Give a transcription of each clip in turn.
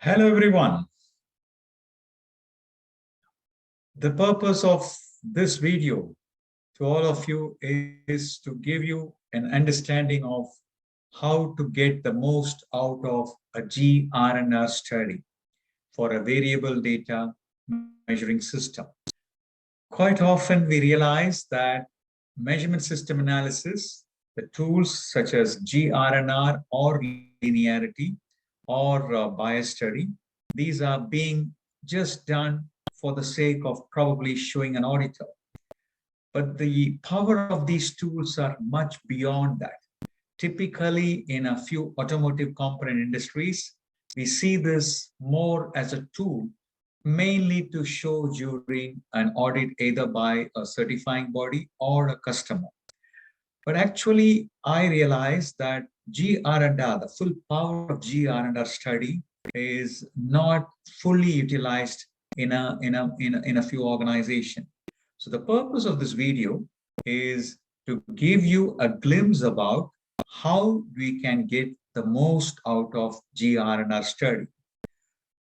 Hello everyone. The purpose of this video to all of you is to give you an understanding of how to get the most out of a GR&R study for a variable data measuring system. Quite often we realize that measurement system analysis, the tools such as GR&R or linearity or bias study, these are being just done for the sake of probably showing an auditor. But the power of these tools are much beyond that. Typically, in a few automotive component industries, we see this more as a tool, mainly to show during an audit either by a certifying body or a customer. But actually, I realized that GR&R, the full power of GR&R study is not fully utilized in a few organizations. So the purpose of this video is to give you a glimpse about how we can get the most out of GR&R study.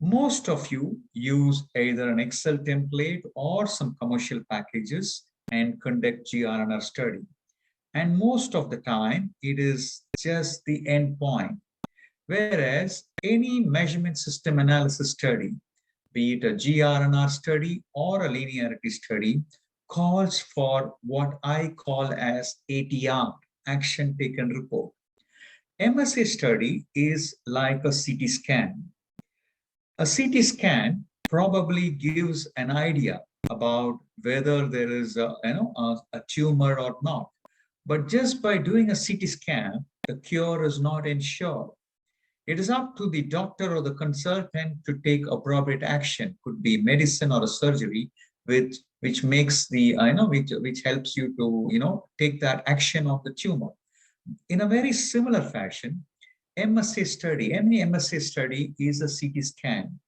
Most of you use either an Excel template or some commercial packages and conduct GR&R study. And most of the time, it is just the end point. Whereas any measurement system analysis study, be it a GR&R study or a linearity study, calls for what I call as ATR, Action Taken Report. MSA study is like a CT scan. A CT scan probably gives an idea about whether there is a tumor or not. But just by doing a CT scan, the cure is not ensured. It is up to the doctor or the consultant to take appropriate action. Could be medicine or a surgery, which makes the which helps you to take that action of the tumor. In a very similar fashion, MSA study, any MSA study is a CT scan.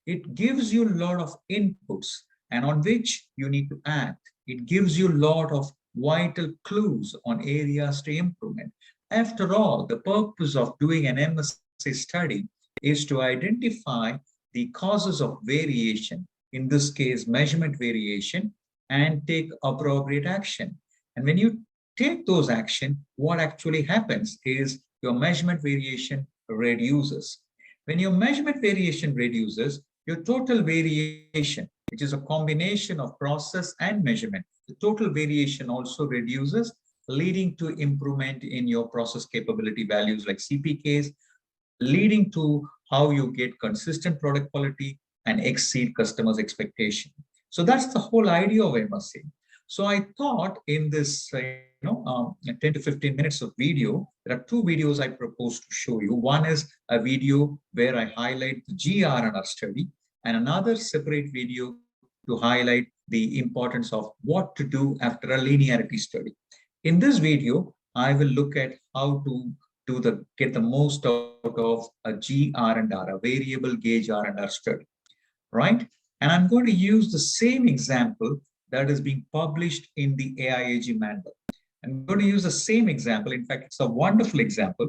It gives you a lot of inputs and on which you need to act. It gives you a lot of vital clues on areas to improvement. After all, the purpose of doing an MSA study is to identify the causes of variation, in this case, measurement variation, and take appropriate action. And when you take those action, what actually happens is your measurement variation reduces. When your measurement variation reduces, your total variation, which is a combination of process and measurement, the total variation also reduces, leading to improvement in your process capability values like CPKs, leading to how you get consistent product quality and exceed customers' expectation. So that's the whole idea of MSA. So I thought in this 10 to 15 minutes of video, there are two videos I propose to show you. One is a video where I highlight the GR&R study, and another separate video to highlight the importance of what to do after a linearity study. In this video, I will look at how to get the most out of a GR&R, a variable gauge R&R study, right? And I'm going to use the same example that is being published in the AIAG manual. I'm going to use the same example. In fact, it's a wonderful example.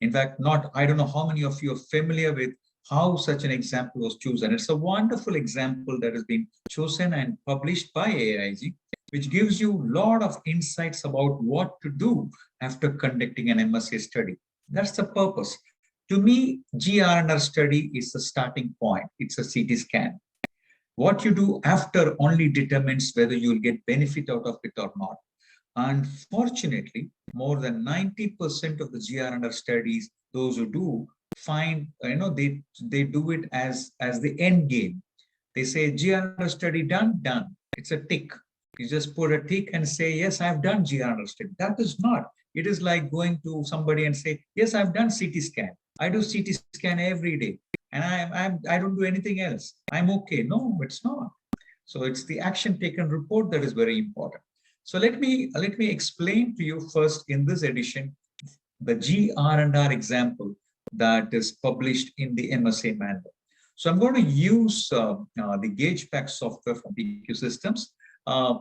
In fact, I don't know how many of you are familiar with how such an example was chosen. It's a wonderful example that has been chosen and published by AIAG, which gives you a lot of insights about what to do after conducting an MSA study. That's the purpose. To me, GR&R study is the starting point. It's a CT scan. What you do after only determines whether you'll get benefit out of it or not. Unfortunately, more than 90% of the GR&R studies, those who do, find, they do it as the end game. They say GR&R study done. It's a tick. You just put a tick and say, yes, I've done GR&R study. That is not. It is like going to somebody and say, yes, I've done CT scan. I do CT scan every day. And I don't do anything else. I'm okay. No, it's not. So it's the action taken report that is very important. So let me explain to you first in this edition the GR&R example that is published in the MSA manual. So I'm going to use the GaugePack software from PQ Systems,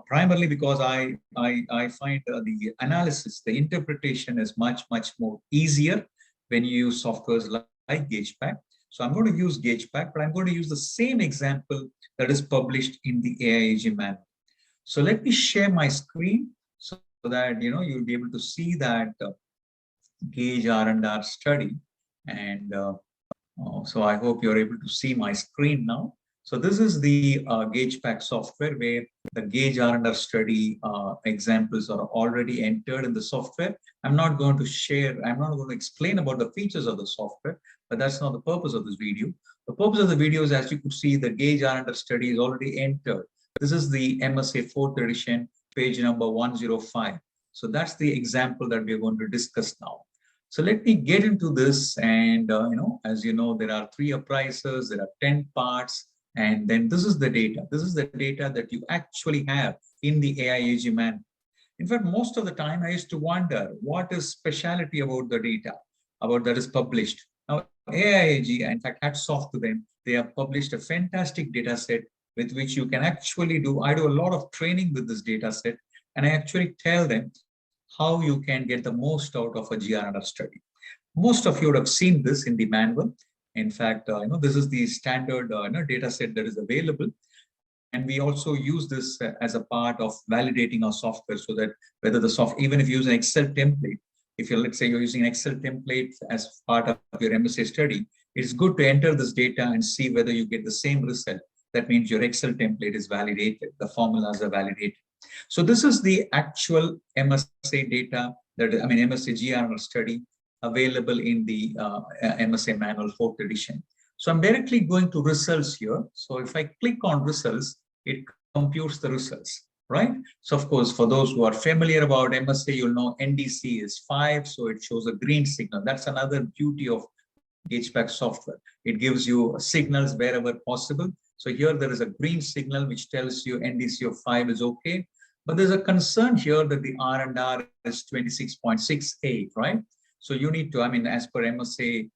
primarily because I find the analysis, the interpretation is much more easier when you use softwares like GaugePack. So I'm going to use gauge pack, but I'm going to use the same example that is published in the AIAG manual. So let me share my screen so that you'll be able to see that gauge R&R study. And so I hope you're able to see my screen now. So this is the gauge pack software where the gauge R&R study examples are already entered in the software. I'm not going to explain about the features of the software, but that's not the purpose of this video. The purpose of the video is, as you could see, the gauge R&R study is already entered. This is the MSA 4th edition, page number 105. So that's the example that we're going to discuss now. So let me get into this. And, as you know, there are 3 appraisers, there are 10 parts, and then this is the data. This is the data that you actually have in the AIAG manual. In fact, most of the time I used to wonder what is speciality about the data, about that is published. Now, AIAG, in fact, hats off to them. They have published a fantastic data set with which you can actually do. I do a lot of training with this data set, and I actually tell them how you can get the most out of a GR&R study. Most of you would have seen this in the manual. In fact, this is the standard data set that is available. And we also use this as a part of validating our software, so that whether the software, even if you use an Excel template, if you're, let's say you're using an Excel template as part of your MSA study, it's good to enter this data and see whether you get the same result. That means your Excel template is validated, the formulas are validated. So this is the actual MSA data, MSA GR&R study available in the MSA manual 4th edition. So I'm directly going to results here. So if I click on results, it computes the results, right? So of course, for those who are familiar about MSA, you'll know NDC is 5, so it shows a green signal. That's another beauty of GaugePack software. It gives you signals wherever possible. So here there is a green signal which tells you NDC of 5 is okay. But there's a concern here that the R&R is 26.68, right? So you need to, as per MSA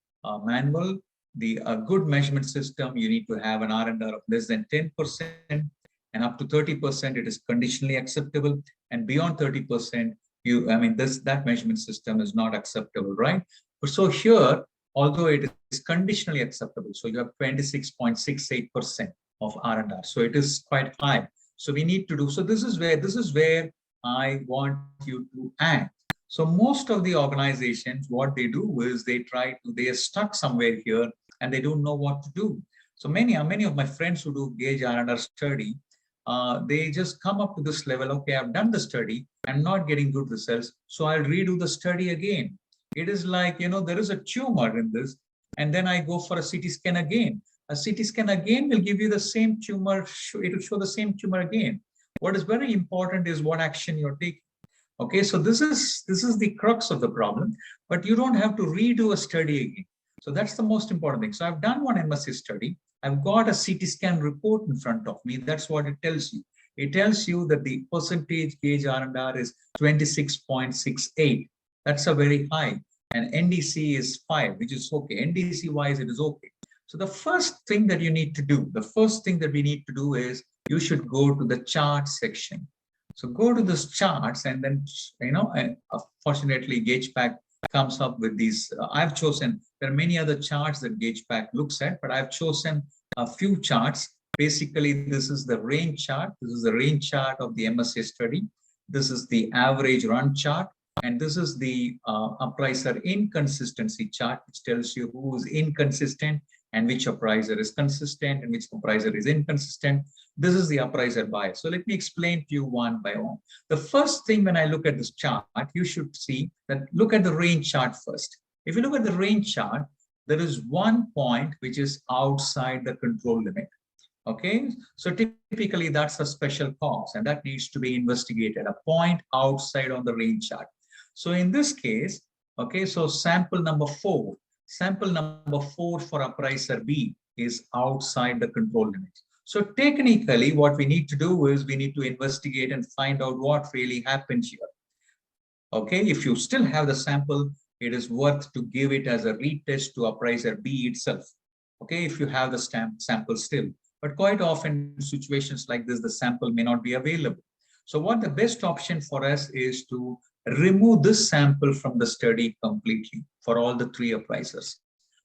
manual, the good measurement system, you need to have an R&R of less than 10%, and up to 30%, it is conditionally acceptable. And beyond 30%, that measurement system is not acceptable, right? So here, although it is conditionally acceptable, so you have 26.68% of R&R. So it is quite high. So we need to do, so this is where I want you to act. So most of the organizations, what they do is they are stuck somewhere here and they don't know what to do. So many of my friends who do gauge R&R study, they just come up to this level. Okay, I've done the study, I'm not getting good results, so I'll redo the study again. It is like, there is a tumor in this, and then I go for a CT scan again. A CT scan again will give you the same tumor, it will show the same tumor again. What is very important is what action you're taking. Okay, so this is the crux of the problem, but you don't have to redo a study again. So that's the most important thing. So I've done one MSA study. I've got a CT scan report in front of me. That's what it tells you. It tells you that the percentage gauge R&R is 26.68. That's a very high. And NDC is 5, which is okay. NDC wise, it is okay. So the first thing that you need to do, is you should go to the chart section. So go to this charts, and then, fortunately, GaugePack comes up with these. I've chosen, there are many other charts that GaugePack looks at, but I've chosen a few charts. Basically, this is the range chart. This is the range chart of the MSA study. This is the average run chart. And this is the appraiser inconsistency chart, which tells you who is inconsistent and which appraiser is consistent and which appraiser is inconsistent. This is the appraiser bias. So let me explain to you one by one. The first thing when I look at this chart, you should see that, look at the range chart first. If you look at the range chart, there is one point which is outside the control limit. Okay, so typically that's a special cause and that needs to be investigated, a point outside on the range chart. So in this case, okay, so sample number 4 for appraiser B is outside the control limit. So technically what we need to do is we need to investigate and find out what really happened here. Okay, if you still have the sample, it is worth to give it as a retest to appraiser B itself. Okay, if you have the sample still. But quite often in situations like this, the sample may not be available. So what the best option for us is to remove this sample from the study completely for all the 3 appraisers.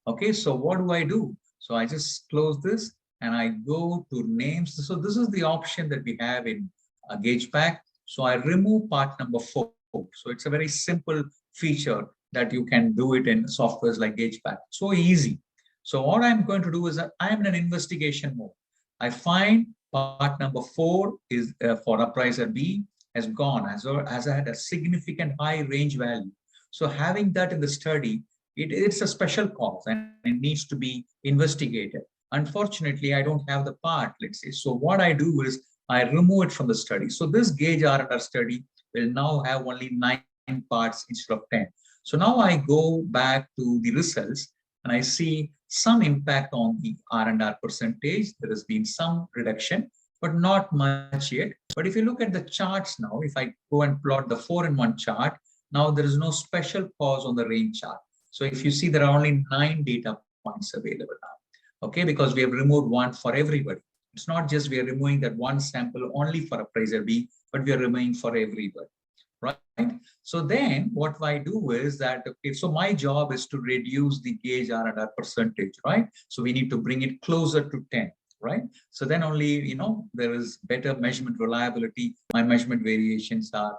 Okay, so what do? So I just close this and I go to names. So this is the option that we have in gauge pack. So I remove part number 4. So it's a very simple feature that you can do it in softwares like gauge pack. So easy. So what I'm going to do is that I'm in an investigation mode. I find part number 4 is for appraiser B has gone as I had a significant high range value. So having that in the study, it's a special cause and it needs to be investigated. Unfortunately, I don't have the part, let's say. So what I do is I remove it from the study. So this gauge R&R study will now have only 9 parts instead of 10. So now I go back to the results and I see some impact on the R&R percentage. There has been some reduction, but not much yet. But if you look at the charts now, if I go and plot the 4-in-1 chart, now there is no special pause on the range chart. So if you see, there are only 9 data points available now. Okay, because we have removed one for everybody. It's not just we are removing that one sample only for appraiser B, but we are removing for everybody, right? So then what I do is that, okay, so my job is to reduce the gauge R&R percentage, right? So we need to bring it closer to 10, right? So then only, there is better measurement reliability. My measurement variations are,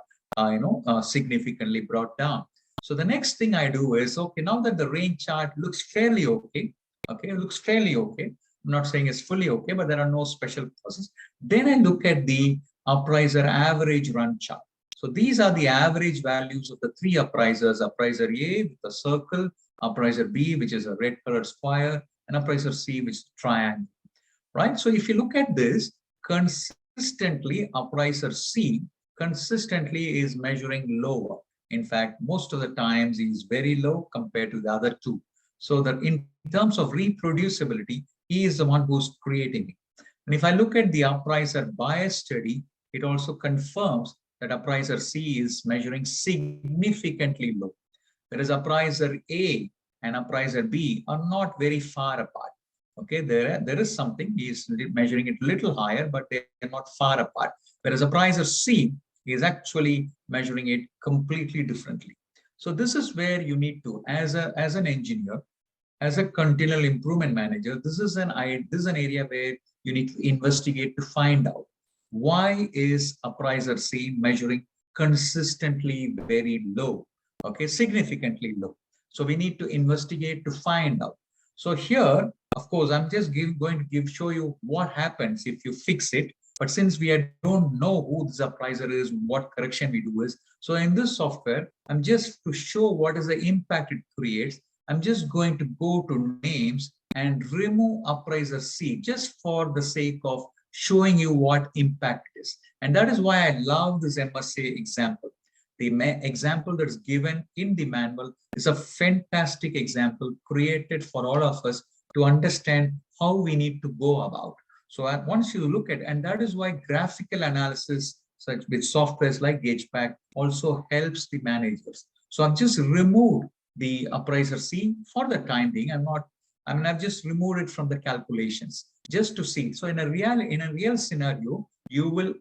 significantly brought down. So the next thing I do is, okay, now that the range chart looks fairly okay, it looks fairly okay. I'm not saying it's fully okay, but there are no special causes. Then I look at the appraiser average run chart. So these are the average values of the 3 appraisers: appraiser A with a circle, appraiser B, which is a red colored square, and appraiser C, which is a triangle, right? So if you look at this, consistently, appraiser C consistently is measuring lower. In fact, most of the times he is very low compared to the other 2. So that in terms of reproducibility, he is the one who's creating it. And if I look at the appraiser bias study, it also confirms that appraiser C is measuring significantly low, whereas appraiser A and appraiser B are not very far apart. Okay, there is something, he is measuring it a little higher, but they are not far apart. Whereas appraiser C is actually measuring it completely differently. So this is where you need to, as an engineer, as a continual improvement manager, this is an area where you need to investigate to find out why is appraiser C measuring consistently very low, okay, significantly low. So we need to investigate to find out. So here, of course, I'm just going to show you what happens if you fix it. But since we don't know who this appraiser is, what correction we do is, so in this software, I'm just to show what is the impact it creates. I'm just going to go to names and remove appraiser C just for the sake of showing you what impact is. And that is why I love this MSA example. The example that's given in the manual is a fantastic example created for all of us to understand how we need to go about. So once you look at, and that is why graphical analysis such with softwares like GaugePack also helps the managers. So I've just removed the appraiser C for the time being. I've just removed it from the calculations just to see. So in a real scenario, you will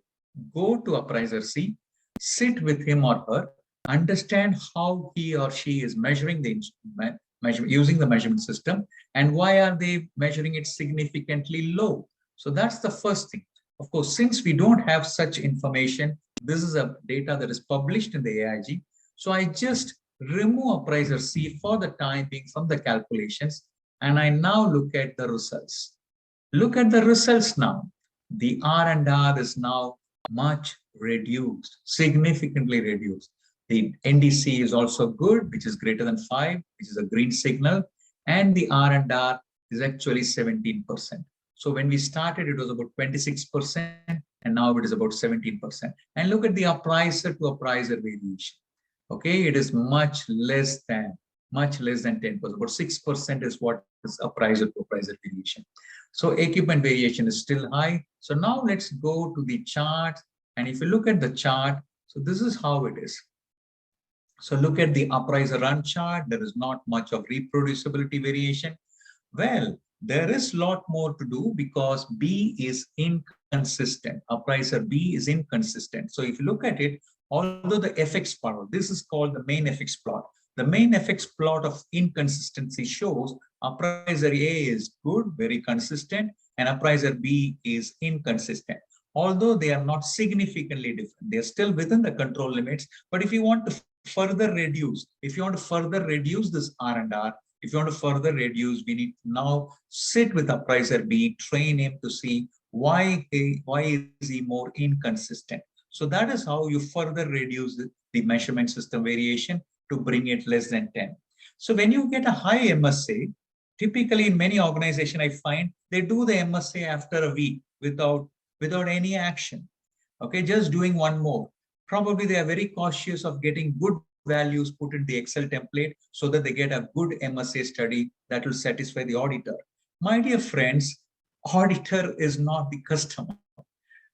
go to appraiser C, sit with him or her, understand how he or she is measuring the instrument, using the measurement system, and why are they measuring it significantly low. So that's the first thing. Of course, since we don't have such information, this is a data that is published in the AIG. So I just remove appraiser C for the time being from the calculations, and I now look at the results. Look at the results now. The R&R is now much reduced, significantly reduced. The NDC is also good, which is greater than 5, which is a green signal, and the R&R is actually 17%. So when we started, it was about 26%, and now it is about 17%. And look at the appraiser to appraiser variation. Okay, it is much less than 10%. About 6% is what is appraiser to appraiser variation. So equipment variation is still high. So now let's go to the chart. And if you look at the chart, so this is how it is. So look at the appraiser run chart. There is not much of reproducibility variation. Well, there is a lot more to do because B is inconsistent. Appraiser B is inconsistent. So if you look at it, although the FX plot, this is called the main FX plot. The main FX plot of inconsistency shows Appraiser A is good, very consistent, and appraiser B is inconsistent. Although they are not significantly different, they are still within the control limits. But if you want to further reduce, if you want to further reduce this R&R, if you want to further reduce, we need to now sit with appraiser B, train him to see why is he more inconsistent. So that is how you further reduce the measurement system variation to bring it less than 10. So when you get a high MSA, typically in many organizations, I find they do the MSA after a week without any action. Okay, just doing one more. Probably they are very cautious of getting good values put in the Excel template so that they get a good MSA study that will satisfy the auditor. My dear friends, auditor is not the customer.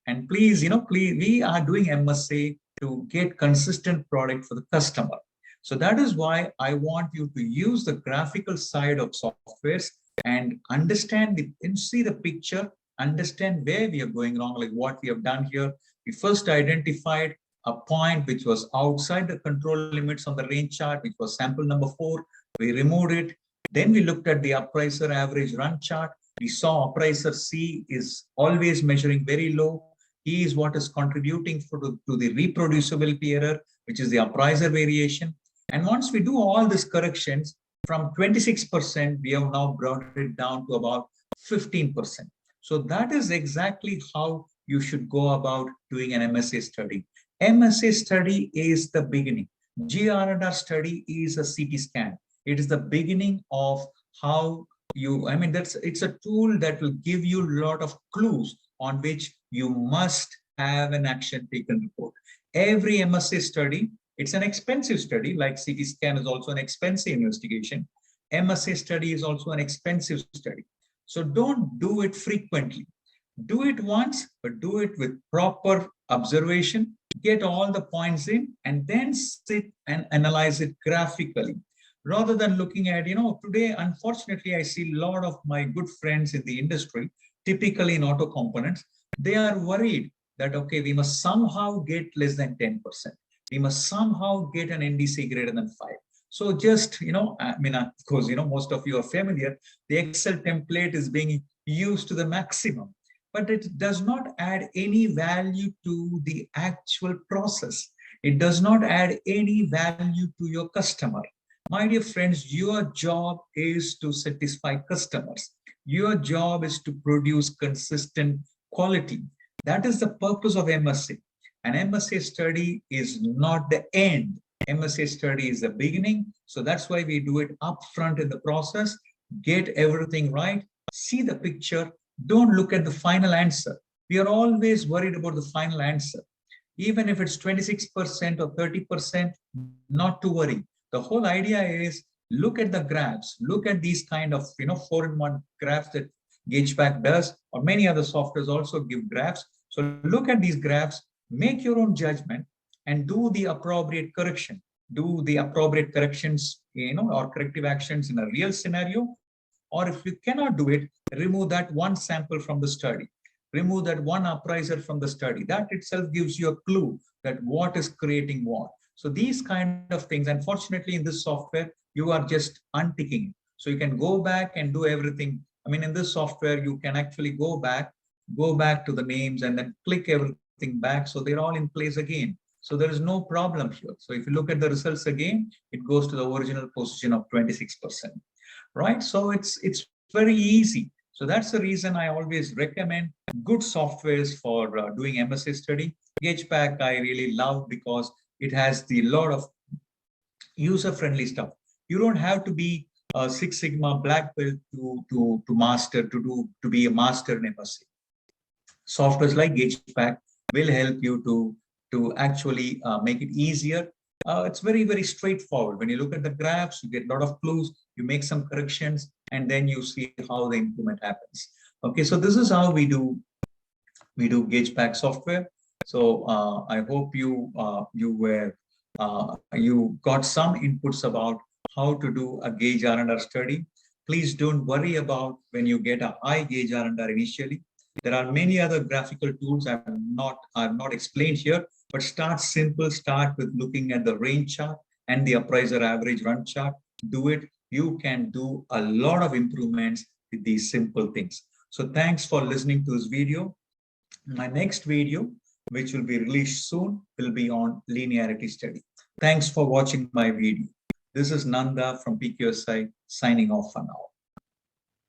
And please, we are doing MSA to get consistent product for the customer. So that is why I want you to use the graphical side of softwares and understand and see the picture, understand where we are going wrong, like what we have done here. We first identified a point which was outside the control limits on the range chart, which was sample number 4. We removed it. Then we looked at the appraiser average run chart. We saw appraiser C is always measuring very low. He is what is contributing to the reproducibility error, which is the appraiser variation. And once we do all these corrections, from 26%, we have now brought it down to about 15%. So that is exactly how you should go about doing an MSA study. MSA study is the beginning. GR&R study is a CT scan. It is the beginning of how it's a tool that will give you a lot of clues on which you must have an action taken report. Every MSA study, it's an expensive study, like CT scan is also an expensive investigation. MSA study is also an expensive study. So don't do it frequently. Do it once, but do it with proper observation, get all the points in, and then sit and analyze it graphically. Rather than looking at, today, unfortunately, I see a lot of my good friends in the industry, typically in auto components, they are worried that, okay, we must somehow get less than 10%. We must somehow get an NDC greater than 5. So just, of course, most of you are familiar, the Excel template is being used to the maximum, but it does not add any value to the actual process. It does not add any value to your customer. My dear friends, your job is to satisfy customers. Your job is to produce consistent quality. That is the purpose of MSA. An MSA study is not the end. MSA study is the beginning. So that's why we do it upfront in the process. Get everything right. See the picture. Don't look at the final answer. We are always worried about the final answer. Even if it's 26% or 30%, not to worry. The whole idea is look at the graphs. Look at these kind of 4-in-1 graphs that GagePack does, or many other softwares also give graphs. So look at these graphs, make your own judgment, and do the appropriate correction. Do the appropriate corrections, or corrective actions in a real scenario. Or if you cannot do it, remove that one sample from the study. Remove that one appraiser from the study. That itself gives you a clue that what is creating what. So these kind of things, unfortunately, in this software, you are just unticking. So you can go back and do everything. In this software, you can actually go back to the names and then click everything back. So they're all in place again. So there is no problem here. So if you look at the results again, it goes to the original position of 26%, right? So it's very easy. So that's the reason I always recommend good softwares for doing MSA study. GagePack I really love because it has the lot of user-friendly stuff. You don't have to be a Six Sigma black belt to be a master in MSA. Softwares like GagePack will help you to actually make it easier. It's very, very straightforward. When you look at the graphs, you get a lot of clues, you make some corrections, and then you see how the improvement happens. Okay, so this is how we do GagePack software. So I hope you got some inputs about how to do a gauge R&R study. Please don't worry about when you get a high gauge R&R initially. There are many other graphical tools I've not explained here, but start simple. Start with looking at the range chart and the appraiser average run chart. Do it. you can do a lot of improvements with these simple things. So thanks for listening to this video. My next video, which will be released soon, will be on linearity study. Thanks for watching my video. This is Nanda from PQSI signing off for now.